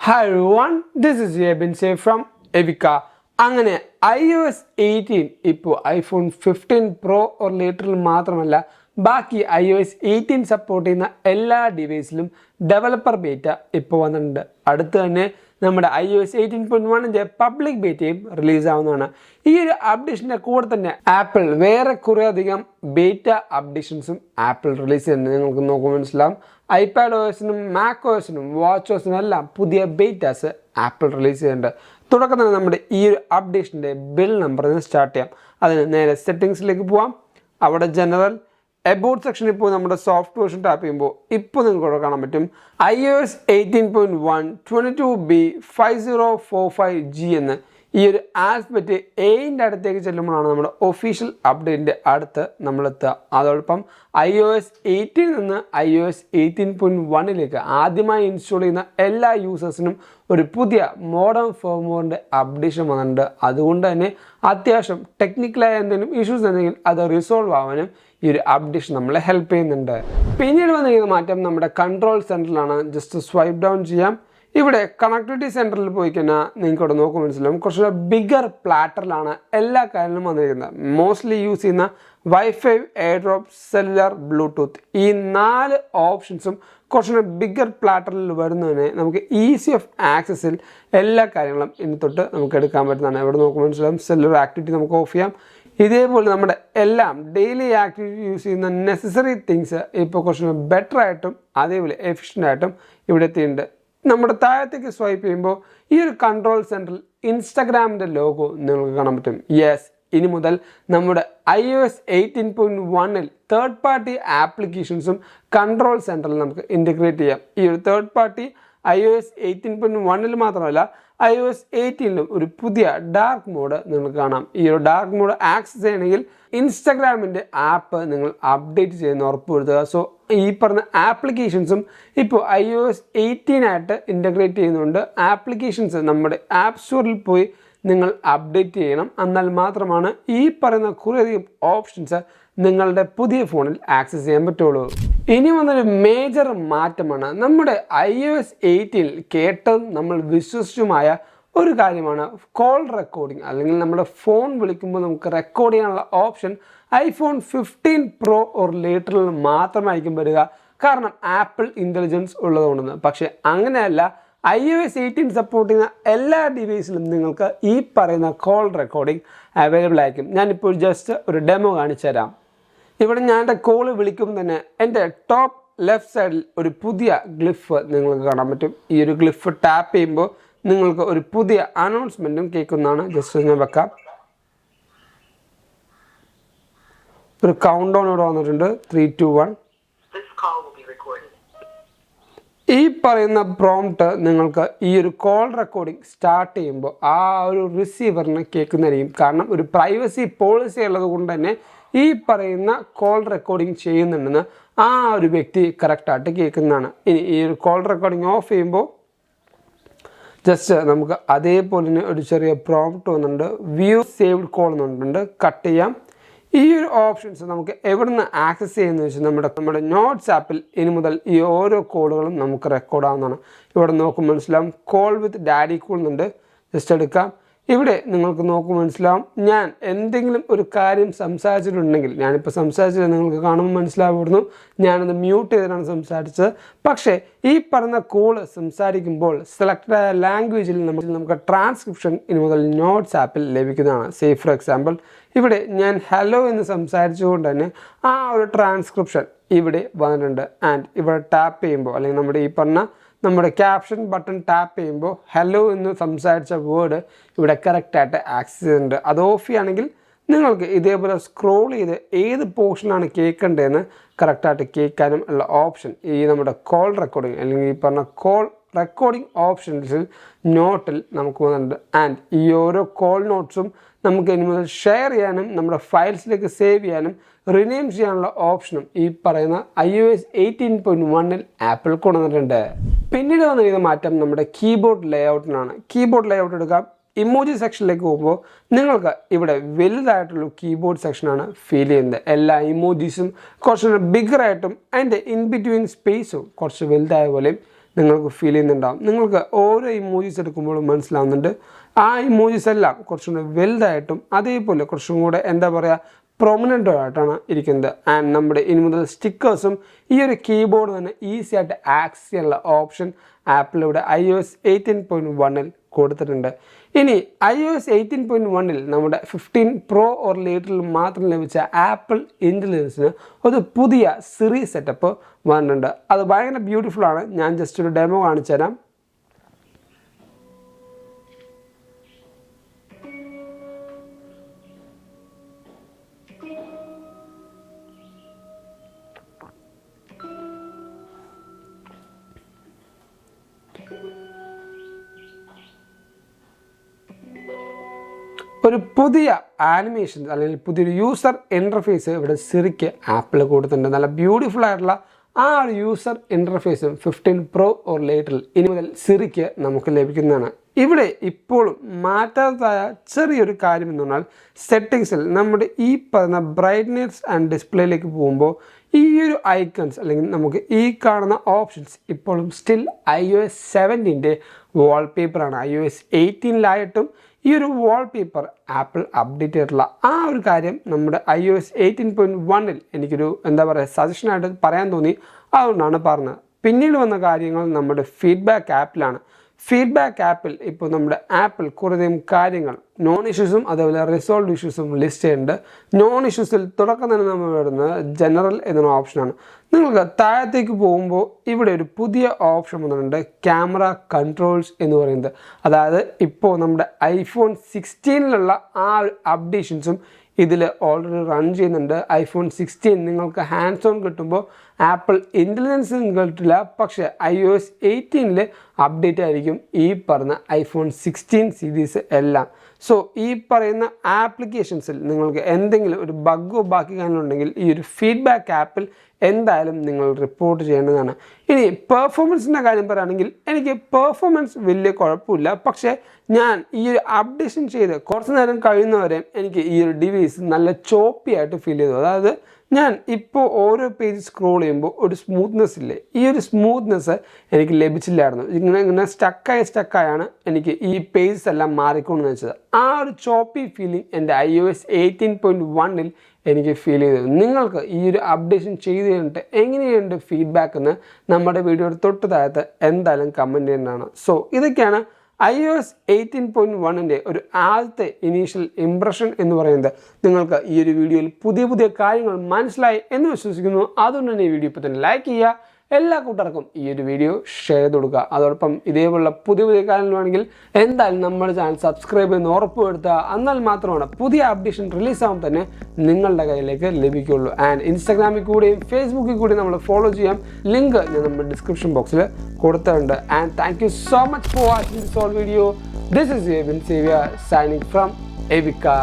Hi everyone, this is Yebin Say from Evika. അങ്ങനെ iOS 18 ഇപ്പോൾ iPhone 15 Pro or later മാത്രമല്ല ബാക്കി iOS 18 support ചെയ്യുന്ന എല്ലാ ഡിവൈസിലും ഡെവലപ്പർ ബേറ്റ ഇപ്പോൾ വന്നിട്ടുണ്ട്. അടുത്ത് തന്നെ നമ്മുടെ iOS 18.1ൻ്റെ പബ്ലിക് ബേറ്റയും റിലീസ് ആവുന്നതാണ്. ഈ ഒരു അപ്ഡേഷൻ്റെ കൂടെ തന്നെ ആപ്പിൾ വേറെ കുറേ അധികം ബേറ്റ അപ്ഡേഷൻസും ആപ്പിൾ റിലീസ് ചെയ്യുന്നുണ്ട്. നിങ്ങൾക്ക് നോക്കുമ്പോൾ മനസ്സിലാവും ഐപാഡ് OSനും മാക് OSനും വാച്ച് OSനും എല്ലാം പുതിയ ബേറ്റാസ് ആപ്പിൾ റിലീസ് ചെയ്യുന്നുണ്ട്. തുടക്കം തന്നെ നമ്മുടെ ഈ ഒരു അപ്ഡേഷൻ്റെ ബിൽ നമ്പറിൽ നിന്ന് സ്റ്റാർട്ട് ചെയ്യാം. അതിന് നേരെ സെറ്റിങ്സിലേക്ക് പോവാം. അവിടെ ജനറൽ എബൌട്ട് സെക്ഷനിൽ പോയി നമ്മുടെ സോഫ്റ്റ് വേർഷൻ ടാപ്പ് ചെയ്യുമ്പോൾ ഇപ്പോൾ നിങ്ങൾക്ക് കാണാൻ പറ്റും iOS 18.1 22B 5045G എന്ന് ഈ ഒരു ആൽഫബറ്റ് എയിൻ്റെ അടുത്തേക്ക് ചെല്ലുമ്പോഴാണ് നമ്മുടെ ഒഫീഷ്യൽ അപ്ഡേറ്റിൻ്റെ അടുത്ത് നമ്മളെത്തുക. അതോടൊപ്പം iOS 18 നിന്ന് iOS 18.1ലേക്ക് ആദ്യമായി ഇൻസ്റ്റാൾ ചെയ്യുന്ന എല്ലാ യൂസേഴ്സിനും ഒരു പുതിയ മോഡേൺ ഫേംവെയറിൻ്റെ അപ്ഡേഷൻ വന്നിട്ടുണ്ട്. അതുകൊണ്ട് തന്നെ അത്യാവശ്യം ടെക്നിക്കലായ എന്തെങ്കിലും ഇഷ്യൂസ് ഉണ്ടെങ്കിൽ അത് റിസോൾവ് ആവാനും ഈ ഒരു അപ്ഡേഷൻ നമ്മളെ ഹെൽപ്പ് ചെയ്യുന്നുണ്ട്. പിന്നീട് വന്നിരിക്കുന്ന മാറ്റം നമ്മുടെ കൺട്രോൾ സെൻറ്ററിലാണ്. ജസ്റ്റ് സ്വൈപ്പ് ഡൗൺ ചെയ്യാം. ഇവിടെ കണക്ടിവിറ്റി സെൻറ്ററിൽ പോയി കഴിഞ്ഞാൽ നിങ്ങൾക്ക് ഇവിടെ നോക്കുമ്പോൾ മനസ്സിലാവും കുറച്ചുകൂടെ ബിഗർ പ്ലാറ്ററിലാണ് എല്ലാ കാര്യങ്ങളും വന്നിരിക്കുന്നത്. മോസ്റ്റ്ലി യൂസ് ചെയ്യുന്ന വൈഫൈ, എയർഡ്രോപ്പ്, സെല്ലുലാർ, ബ്ലൂടൂത്ത് ഈ 4 ഓപ്ഷൻസും കുറച്ചുകൂടെ ബിഗർ പ്ലാറ്ററിൽ വരുന്നതിന് നമുക്ക് ഈസി ഓഫ് ആക്സസിൽ എല്ലാ കാര്യങ്ങളും ഇനി തൊട്ട് നമുക്ക് എടുക്കാൻ പറ്റുന്നതാണ്. ഇവിടെ നോക്കുമ്പോൾ മനസ്സിലാവും സെല്ലുലാർ ആക്ടിവിറ്റി നമുക്ക് ഓഫ് ചെയ്യാം. ഇതേപോലെ നമ്മുടെ എല്ലാം ഡെയിലി ആക്ടിവിറ്റി യൂസ് ചെയ്യുന്ന നെസസറി തിങ്സ് ഇപ്പോൾ കുറച്ചുകൂടെ ബെറ്റർ ആയിട്ടും അതേപോലെ എഫിഷ്യൻ്റ് ആയിട്ടും ഇവിടെ എത്തിയിട്ടുണ്ട്. നമ്മുടെ താഴത്തേക്ക് സ്വൈപ്പ് ചെയ്യുമ്പോൾ ഈ ഒരു കൺട്രോൾ സെൻറ്ററിൽ ഇൻസ്റ്റാഗ്രാമിൻ്റെ ലോഗോ നിങ്ങൾക്ക് കാണാൻ പറ്റും. യെസ്, ഇനി മുതൽ നമ്മുടെ iOS 18.1ൽ തേർഡ് പാർട്ടി ആപ്ലിക്കേഷൻസും കൺട്രോൾ സെൻറ്ററിൽ നമുക്ക് ഇൻറ്റഗ്രേറ്റ് ചെയ്യാം. ഈ ഒരു തേർഡ് പാർട്ടി iOS 18.1ൽ മാത്രമല്ല iOS 18ലും ഒരു പുതിയ ഡാർക്ക് മോഡ് നിങ്ങൾക്ക് കാണാം. ഈ ഒരു ഡാർക്ക് മോഡ് ആക്സസ് ചെയ്യണമെങ്കിൽ ഇൻസ്റ്റാഗ്രാമിൻ്റെ ആപ്പ് നിങ്ങൾ അപ്ഡേറ്റ് ചെയ്യുന്ന ഉറപ്പുവരുത്തുക. സോ ഈ പറഞ്ഞ ആപ്ലിക്കേഷൻസും ഇപ്പോൾ iOS 18 ആയിട്ട് ഇൻ്റഗ്രേറ്റ് ചെയ്യുന്നുണ്ട്. ആപ്ലിക്കേഷൻസ് നമ്മുടെ ആപ്പ് സ്റ്റോറിൽ പോയി നിങ്ങൾ അപ്ഡേറ്റ് ചെയ്യണം. എന്നാൽ മാത്രമാണ് ഈ പറയുന്ന കുറേയധികം ഓപ്ഷൻസ് നിങ്ങളുടെ പുതിയ ഫോണിൽ ആക്സസ് ചെയ്യാൻ പറ്റുള്ളൂ. ഇനി വന്നൊരു മേജർ മാറ്റമാണ് നമ്മുടെ iOS 18ൽ കേട്ടതും നമ്മൾ വിശ്വസിച്ചുമായ ഒരു കാര്യമാണ് കോൾ റെക്കോർഡിംഗ്. അല്ലെങ്കിൽ നമ്മുടെ ഫോൺ വിളിക്കുമ്പോൾ നമുക്ക് റെക്കോർഡ് ചെയ്യാനുള്ള ഓപ്ഷൻ ഐഫോൺ 15 Pro or ലേറ്ററിൽ മാത്രമായിരിക്കും വരിക. കാരണം ആപ്പിൾ ഇൻ്റലിജൻസ് ഉള്ളതുകൊണ്ടെന്ന്. പക്ഷേ അങ്ങനെയല്ല, iOS 18 സപ്പോർട്ട് ചെയ്യുന്ന എല്ലാ ഡിവൈസിലും നിങ്ങൾക്ക് ഈ പറയുന്ന കോൾ റെക്കോർഡിംഗ് അവൈലബിൾ ആയിരിക്കും. ഞാനിപ്പോൾ ജസ്റ്റ് ഒരു ഡെമോ കാണിച്ചു തരാം. ഇവിടെ ഞാൻ എൻ്റെ കോള് വിളിക്കുമ്പോൾ തന്നെ എൻ്റെ ടോപ്പ് ലെഫ്റ്റ് സൈഡിൽ ഒരു പുതിയ ഗ്ലിഫ് നിങ്ങൾക്ക് കാണാൻ പറ്റും. ഈ ഒരു ഗ്ലിഫ് ടാപ്പ് ചെയ്യുമ്പോൾ നിങ്ങൾക്ക് ഒരു പുതിയ അനൗൺസ്മെൻറ്റും കേൾക്കുന്നതാണ്. ജസ്റ്റ് ഞാൻ വെക്കാം. ഒരു കൗണ്ട് ഡൗൺ ഇവിടെ വന്നിട്ടുണ്ട്. 3, 2, 1. ഈ പറയുന്ന പ്രോംപ്റ്റ് നിങ്ങൾക്ക് ഈ ഒരു കോൾ റെക്കോർഡിംഗ് സ്റ്റാർട്ട് ചെയ്യുമ്പോൾ ആ ഒരു റിസീവറിന് കേൾക്കുന്നതായിരിക്കും. കാരണം ഒരു പ്രൈവസി പോളിസി ഉള്ളത് കൊണ്ട് തന്നെ ഈ പറയുന്ന കോൾ റെക്കോർഡിംഗ് ചെയ്യുന്നുണ്ടെന്ന് ആ ഒരു വ്യക്തി കറക്റ്റായിട്ട് കേൾക്കുന്നതാണ്. ഇനി ഈ ഒരു കോൾ റെക്കോർഡിംഗ് ഓഫ് ചെയ്യുമ്പോൾ ജസ്റ്റ് നമുക്ക് അതേപോലെ തന്നെ ഒരു ചെറിയ പ്രോംപ്റ്റ് വന്നിട്ടുണ്ട്. വ്യൂ സേവ്ഡ് കോൾ എന്നുണ്ട്. കട്ട് ചെയ്യാം. ഈ ഒരു ഓപ്ഷൻസ് നമുക്ക് എവിടെ നിന്ന് ആക്സസ് ചെയ്യുന്നത് വെച്ചാൽ നമ്മുടെ നോട്ട്സ് ആപ്പിൽ ഇനി മുതൽ ഈ ഓരോ കോളുകളും നമുക്ക് റെക്കോർഡ് ആവുന്നതാണ്. ഇവിടെ നോക്കുമ്പോൾ മനസ്സിലാവും കോൾ വിത്ത് ഡാഡി കോൾ എന്നുണ്ട്. ജസ്റ്റ് എടുക്കാം. ഇവിടെ നിങ്ങൾക്ക് നോക്കുമ്പോൾ മനസ്സിലാവും ഞാൻ എന്തെങ്കിലും ഒരു കാര്യം സംസാരിച്ചിട്ടുണ്ടെങ്കിൽ, ഞാനിപ്പോൾ സംസാരിച്ചത് നിങ്ങൾക്ക് കാണുമ്പോൾ മനസ്സിലാവുന്നു ഞാനത് മ്യൂട്ട് ചെയ്തിട്ടാണ് സംസാരിച്ചത്. പക്ഷേ ഈ പറഞ്ഞ കോള് സംസാരിക്കുമ്പോൾ സെലക്റ്റഡ് ആയ ലാംഗ്വേജിൽ നമുക്ക് ട്രാൻസ്ക്രിപ്ഷൻ ഇനി മുതൽ നോട്ട്സ് ആപ്പിൽ ലഭിക്കുന്നതാണ്. സേ ഫോർ എക്സാമ്പിൾ ഇവിടെ ഞാൻ ഹലോ എന്ന് സംസാരിച്ചുകൊണ്ട് തന്നെ ആ ഒരു ട്രാൻസ്ക്രിപ്ഷൻ ഇവിടെ വന്നിട്ടുണ്ട്. ആൻഡ് ഇവിടെ ടാപ്പ് ചെയ്യുമ്പോൾ അല്ലെങ്കിൽ നമ്മുടെ ക്യാപ്ഷൻ ബട്ടൺ ടാപ്പ് ചെയ്യുമ്പോൾ ഹലോ എന്ന് സംസാരിച്ച വേർഡ് ഇവിടെ കറക്റ്റായിട്ട് ആക്സസ് ചെയ്യുന്നുണ്ട്. അത് ഓഫ് ചെയ്യുകയാണെങ്കിൽ നിങ്ങൾക്ക് ഇതേപോലെ സ്ക്രോൾ ചെയ്ത് ഏത് പോർഷനാണ് കേൾക്കേണ്ടതെന്ന് കറക്റ്റായിട്ട് കേൾക്കാനും ഉള്ള ഓപ്ഷൻ ഈ നമ്മുടെ കോൾ റെക്കോർഡിംഗ് അല്ലെങ്കിൽ ഈ പറഞ്ഞ കോൾ റെക്കോർഡിംഗ് ഓപ്ഷൻസിൽ നോട്ടിൽ നമുക്ക് വന്നിട്ടുണ്ട്. ആൻഡ് ഈ ഓരോ കോൾ നോട്ട്സും നമുക്ക് ഇനി മുതൽ ഷെയർ ചെയ്യാനും നമ്മുടെ ഫയൽസിലേക്ക് സേവ് ചെയ്യാനും റിനെയിം ചെയ്യാനുള്ള ഓപ്ഷനും ഈ പറയുന്ന iOS 18.1ൽ ആപ്പിൾ കൊണ്ടുവന്നിട്ടുണ്ട്. പിന്നീട് വന്നിരിക്കുന്ന മാറ്റം നമ്മുടെ കീബോർഡ് ലേഔട്ടിനാണ്. കീബോർഡ് ലേഔട്ട് എടുക്കാം. ഇമോജി സെക്ഷനിലേക്ക് പോകുമ്പോൾ നിങ്ങൾക്ക് ഇവിടെ വലുതായിട്ടുള്ള കീബോർഡ് സെക്ഷനാണ് ഫീൽ ചെയ്യുന്നത്. എല്ലാ ഇമോജീസും കുറച്ചുകൂടെ ബിഗറായിട്ടും അതിൻ്റെ ഇൻ ബിറ്റ്വീൻ സ്പേസും കുറച്ച് വലുതായ പോലെയും നിങ്ങൾക്ക് ഫീൽ ചെയ്യുന്നുണ്ടാവും. നിങ്ങൾക്ക് ഓരോ ഇമോജീസ് എടുക്കുമ്പോഴും മനസ്സിലാവുന്നുണ്ട് ആ ഇമോജീസ് എല്ലാം കുറച്ചും കൂടെ വലുതായിട്ടും അതേപോലെ കുറച്ചും കൂടെ എന്താ പറയുക പ്രൊമിനൻ്റ് ആയിട്ടാണ് ഇരിക്കുന്നത്. ആൻഡ് നമ്മുടെ ഇനി മുതൽ സ്റ്റിക്കേഴ്സും ഈ ഒരു കീബോർഡ് തന്നെ ഈസി ആയിട്ട് ആക്സസ് ചെയ്യാനുള്ള ഓപ്ഷൻ ആപ്പിളിവിടെ iOS 18.1 കൊടുത്തിട്ടുണ്ട്. ഇനി iOS 18.1 നമ്മുടെ 15 Pro ഓർ ലേറ്ററിൽ മാത്രം ലഭിച്ച ആപ്പിൾ ഇൻ്റലിജൻസിന് ഒരു പുതിയ സിറി സെറ്റപ്പ് വന്നിട്ടുണ്ട്. അത് ഭയങ്കര ബ്യൂട്ടിഫുൾ ആണ്. ഞാൻ ജസ്റ്റ് ഒരു ഡെമോ കാണിച്ചു തരാം. ഒരു പുതിയ ആനിമേഷൻ അല്ലെങ്കിൽ പുതിയൊരു യൂസർ ഇൻ്റർഫേസ് ഇവിടെ സിറിക്ക് ആപ്പിൾ കൊടുത്തിട്ടുണ്ട്. നല്ല ബ്യൂട്ടിഫുൾ ആയിട്ടുള്ള ആ ഒരു യൂസർ ഇൻ്റർഫേസും 15 Pro ഓർ ലേറ്ററിൽ ഇനി മുതൽ സിറിക്ക് നമുക്ക് ലഭിക്കുന്നതാണ്. ഇവിടെ ഇപ്പോഴും മാറ്റാത്തതായ ചെറിയൊരു കാര്യം എന്ന് പറഞ്ഞാൽ സെറ്റിങ്സിൽ നമ്മുടെ ഈ പറഞ്ഞ ബ്രൈറ്റ്നെസ് ആൻഡ് ഡിസ്പ്ലേയിലേക്ക് പോകുമ്പോൾ ഈ ഒരു ഐക്കൺസ് അല്ലെങ്കിൽ നമുക്ക് ഈ കാണുന്ന ഓപ്ഷൻസ് ഇപ്പോഴും സ്റ്റിൽ iOS 17 വാൾപേപ്പറാണ്. iOS 18 ഈ ഒരു വാൾപേപ്പർ ആപ്പിൾ അപ്ഡേറ്റ് ചെയ്തിട്ടുള്ള ആ ഒരു കാര്യം നമ്മുടെ iOS 18.1 എനിക്കൊരു എന്താ പറയുക സജഷനായിട്ട് പറയാൻ തോന്നി, അതുകൊണ്ടാണ് പറഞ്ഞത്. പിന്നീട് വന്ന കാര്യങ്ങൾ നമ്മുടെ ഫീഡ്ബാക്ക് ആപ്പിലാണ്. ഫീഡ്ബാക്ക് ആപ്പിൽ ഇപ്പോൾ നമ്മുടെ ആപ്പിൾ കുറേയധികം കാര്യങ്ങൾ നോൺ ഇഷ്യൂസും അതേപോലെ റിസോൾവ് ഇഷ്യൂസും ലിസ്റ്റ് ചെയ്യുന്നുണ്ട്. നോൺ ഇഷ്യൂസിൽ തുടക്കം തന്നെ നമ്മൾ വരുന്നത് ജനറൽ എന്നൊരു ഓപ്ഷനാണ്. നിങ്ങൾക്ക് താഴത്തേക്ക് പോകുമ്പോൾ ഇവിടെ ഒരു പുതിയ ഓപ്ഷൻ വന്നിട്ടുണ്ട്, ക്യാമറ കൺട്രോൾസ് എന്ന് പറയുന്നത്. അതായത് ഇപ്പോൾ നമ്മുടെ iPhone 16 ആ ഒരു അപ്ഡേഷൻസും ഇതിൽ ഓൾറെഡി റൺ ചെയ്യുന്നുണ്ട്. iPhone 16 നിങ്ങൾക്ക് ഹാൻഡ്സ് ഓൺ കിട്ടുമ്പോൾ ആപ്പിൾ ഇൻ്റലിജൻസ് കിട്ടില്ല, പക്ഷേ iOS 18 അപ്ഡേറ്റ് ആയിരിക്കും ഈ പറഞ്ഞ iPhone 16 സീരീസ് എല്ലാം. സോ ഈ പറയുന്ന ആപ്ലിക്കേഷൻസിൽ നിങ്ങൾക്ക് എന്തെങ്കിലും ഒരു ബഗ്ഗോ ബാക്കി കാര്യങ്ങളുണ്ടെങ്കിൽ ഈ ഒരു ഫീഡ്ബാക്ക് ആപ്പിൽ എന്തായാലും നിങ്ങൾ റിപ്പോർട്ട് ചെയ്യേണ്ടതാണ്. ഇനി പെർഫോമൻസിൻ്റെ കാര്യം പറയുകയാണെങ്കിൽ എനിക്ക് പെർഫോമൻസ് വലിയ കുഴപ്പമില്ല, പക്ഷേ ഞാൻ ഈ ഒരു അപ്ഡേഷൻ ചെയ്ത് കുറച്ച് നേരം കഴിയുന്നവരെ എനിക്ക് ഈ ഒരു ഡിവൈസ് നല്ല ചോപ്പി ആയിട്ട് ഫീൽ ചെയ്തു. അതായത് ഞാൻ ഇപ്പോൾ ഓരോ പേജ് സ്ക്രോൾ ചെയ്യുമ്പോൾ ഒരു സ്മൂത്ത്നെസ് ഇല്ലേ, ഈ ഒരു സ്മൂത്ത്നെസ് എനിക്ക് ലഭിച്ചില്ലായിരുന്നു. ഇങ്ങനെ സ്റ്റക്കായാണ് എനിക്ക് ഈ പേജസ് എല്ലാം മാറിക്കൊണ്ടെന്ന് വെച്ചത്. ആ ഒരു ചോപ്പി ഫീലിംഗ് എൻ്റെ iOS 18.1 എനിക്ക് ഫീൽ ചെയ്തത്. നിങ്ങൾക്ക് ഈ ഒരു അപ്ഡേഷൻ ചെയ്ത് കഴിഞ്ഞിട്ട് എങ്ങനെയുണ്ട് ഫീഡ്ബാക്ക് എന്ന് നമ്മുടെ വീഡിയോയുടെ തൊട്ട് താഴത്ത് എന്തായാലും കമൻറ്റ് ചെയ്യേണ്ടതാണ്. സോ ഇതൊക്കെയാണ് iOS 18.1 ഒരു ആദ്യത്തെ ഇനീഷ്യൽ ഇംപ്രഷൻ എന്ന് പറയുന്നത്. നിങ്ങൾക്ക് ഈ ഒരു വീഡിയോയിൽ പുതിയ കാര്യങ്ങൾ മനസ്സിലായി എന്ന് വിശ്വസിക്കുന്നു. അതുകൊണ്ട് തന്നെ ഈ വീഡിയോ ഇപ്പോൾ തന്നെ ലൈക്ക് ചെയ്യുക, എല്ലാ കൂട്ടർക്കും ഈ ഒരു വീഡിയോ ഷെയർ ചെയ്ത് കൊടുക്കുക. അതോടൊപ്പം ഇതേപോലുള്ള പുതിയ കാര്യങ്ങൾ വേണമെങ്കിൽ എന്തായാലും നമ്മുടെ ചാനൽ സബ്സ്ക്രൈബ് ചെയ്യുന്ന ഉറപ്പുവരുത്തുക. എന്നാൽ മാത്രമാണ് പുതിയ അപ്ഡേഷൻ റിലീസാകുമ്പോൾ തന്നെ നിങ്ങളുടെ കയ്യിലേക്ക് ലഭിക്കുകയുള്ളൂ. ആൻഡ് ഇൻസ്റ്റാഗ്രാമിൽ കൂടെയും ഫേസ്ബുക്കിൽ കൂടെയും നമ്മൾ ഫോളോ ചെയ്യാം. ലിങ്ക് ഞാൻ നമ്മുടെ ഡിസ്ക്രിപ്ഷൻ ബോക്സിൽ കൊടുത്തിട്ടുണ്ട്. And thank you so much for watching this all video. This is Evan Xavier signing from Evica.